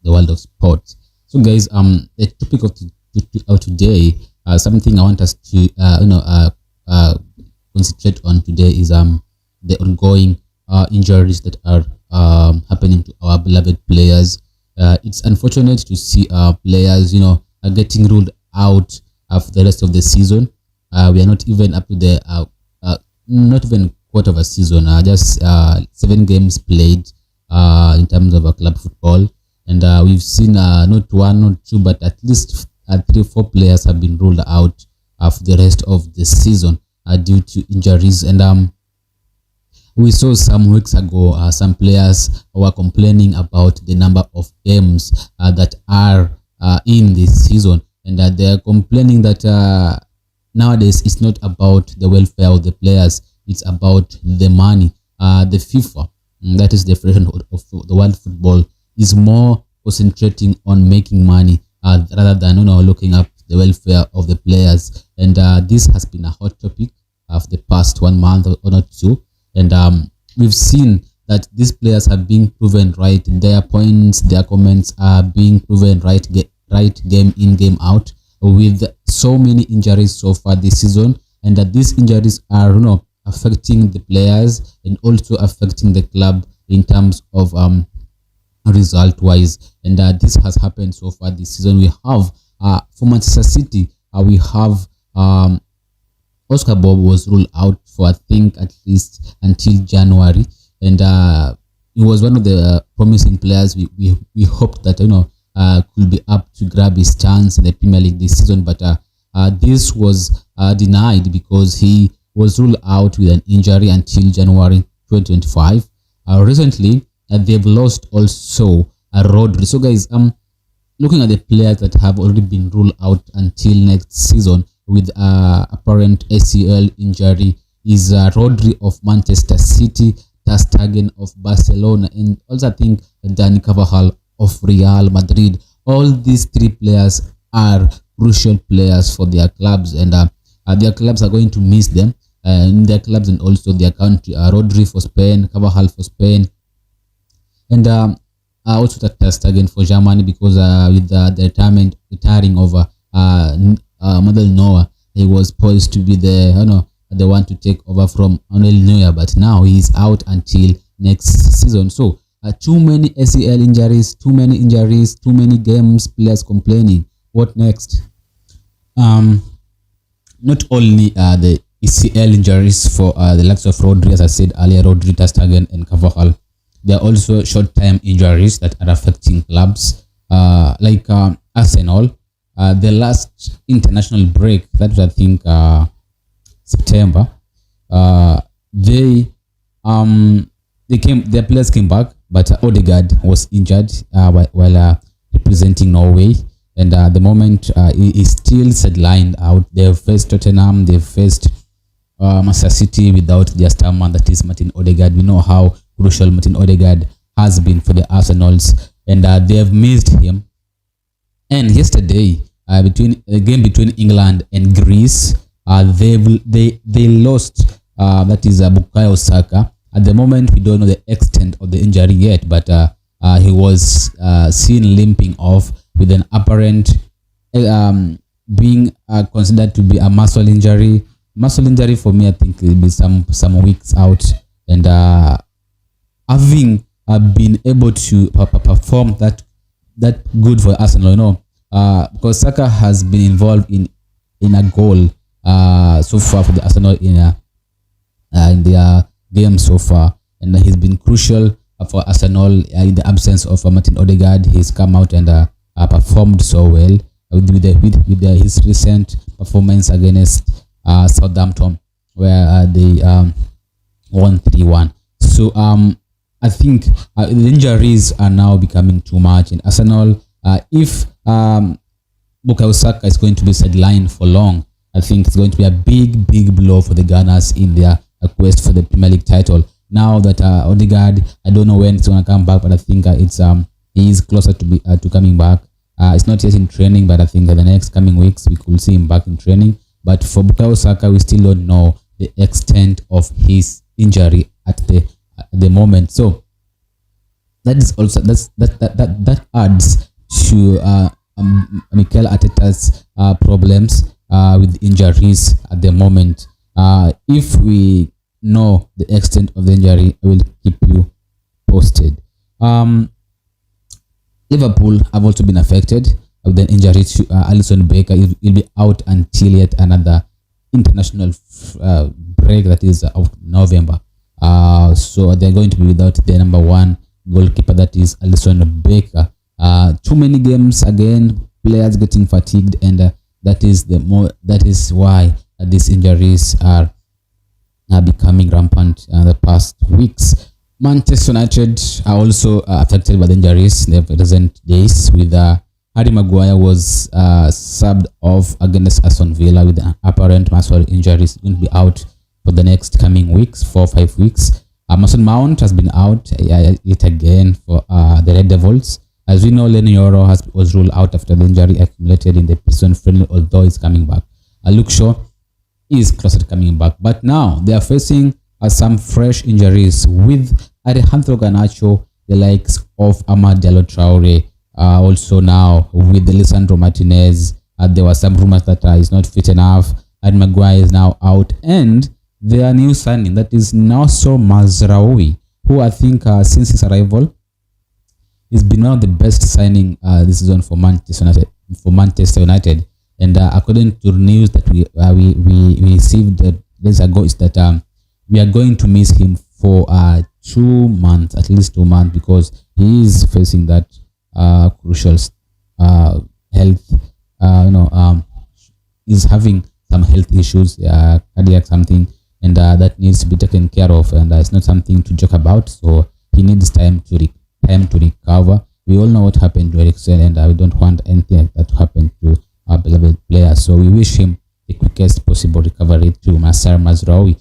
the world of sports. So, guys, the topic of today, something I want us to concentrate on today is the ongoing injuries that are happening to our beloved players. It's unfortunate to see players, are getting ruled out for the rest of the season. We are not even up to the not even quarter of a season. Just 7 games played in terms of club football, and we've seen not one, not two, but at least 3-4 players have been ruled out for the rest of the season due to injuries. And we saw some weeks ago some players were complaining about the number of games that are in this season, and they are complaining that nowadays it's not about the welfare of the players, it's about the money. The FIFA, that is the Federation of the World Football, is more concentrating on making money rather than looking up the welfare of the players. And this has been a hot topic of the past 1 month or not two. And we've seen that these players are being proven right. Their points, their comments are being proven right game in, game out, with so many injuries so far this season. And that these injuries are affecting the players and also affecting the club in terms of result wise. And this has happened so far this season. We have for Manchester City, we have Oscar Bob was ruled out for I think at least until January, and he was one of the promising players. We hoped that could be up to grab his chance in the Premier League this season, but this was denied because he was ruled out with an injury until January 2025. Recently, they've lost also Rodri. So, guys, looking at the players that have already been ruled out until next season with apparent ACL injury is Rodri of Manchester City, Ter Stegen of Barcelona, and also I think Dani Carvajal of Real Madrid. All these 3 players are crucial players for their clubs, and their clubs are going to miss them in their clubs and also their country. Rodri for Spain, Carvajal for Spain, and also Ter Stegen for Germany, because with the retiring of Manuel Neuer, he was poised to be the one to take over from Manuel Neuer, but now he is out until next season. So too many ACL injuries, too many games, players complaining. What next? Not only the ACL injuries for the likes of Rodri, as I said earlier, Rodri, Ter Stegen and Carvajal. There are also short-term injuries that are affecting clubs, like Arsenal. The last international break, that was I think September. Their players came back, but Odegaard was injured while representing Norway, and at the moment he is still sidelined out. They've faced Tottenham, they've faced Manchester City without their star man, that is Martin Odegaard. We know how crucial Martin Odegaard has been for the Arsenals, and they have missed him. And yesterday, between the game between England and Greece, they lost. That is Bukayo Saka. At the moment, we don't know the extent of the injury yet, but he was seen limping off with an apparent being considered to be a muscle injury. Muscle injury for me, I think it will be some weeks out, and having been able to perform that good for Arsenal, because Saka has been involved in a goal so far for the Arsenal in their game so far, and he's been crucial for Arsenal in the absence of Martin Odegaard. He's come out and performed so well with his recent performance against Southampton, where they won 3-1. So I think the injuries are now becoming too much in Arsenal. If Bukayo Saka is going to be sidelined for long, I think it's going to be a big blow for the Gunners in their quest for the Premier League title. Now that Odegaard, I don't know when it's going to come back, but I think he is closer to coming back. It's not yet in training, but I think in the next coming weeks we could see him back in training. But for Bukayo Saka, we still don't know the extent of his injury at the moment. So that is also that adds to Mikel Arteta's problems with injuries at the moment. If we know the extent of the injury, I will keep you posted. Um, Liverpool have also been affected with an injury to Alisson Becker. He'll be out until yet another international break, that is of November. So they're going to be without the number one goalkeeper, that is Alisson Becker. Too many games again, players getting fatigued, and that is why these injuries are becoming rampant the past weeks. Manchester United are also affected by the injuries in the recent days, with Harry Maguire was subbed off against Aston Villa with an apparent muscle injury. He's going to be out for the next coming weeks, 4 or 5 weeks. Mason Mount has been out yet again for the Red Devils. As we know, Lenny Yoro was ruled out after the injury accumulated in the prison friendly, although he's coming back. Luke Shaw is closer to coming back, but now they are facing some fresh injuries with Alejandro Garnacho, the likes of Amad Diallo Traore, also now with Lisandro Martinez. There were some rumors that he's not fit enough, and Maguire is now out, and their new signing, that is Nassor Mazraoui, who I think since his arrival he's been one of the best signing this season for Manchester United. And according to news that we received days ago, is that we are going to miss him for 2 months, at least 2 months, because he is facing that crucial health. He's having some health issues, cardiac something, and that needs to be taken care of, and it's not something to joke about. So he needs time to recover. We all know what happened to Eriksen, and we don't want anything like that to happen to our beloved player. So we wish him the quickest possible recovery to Nassor Mazraoui.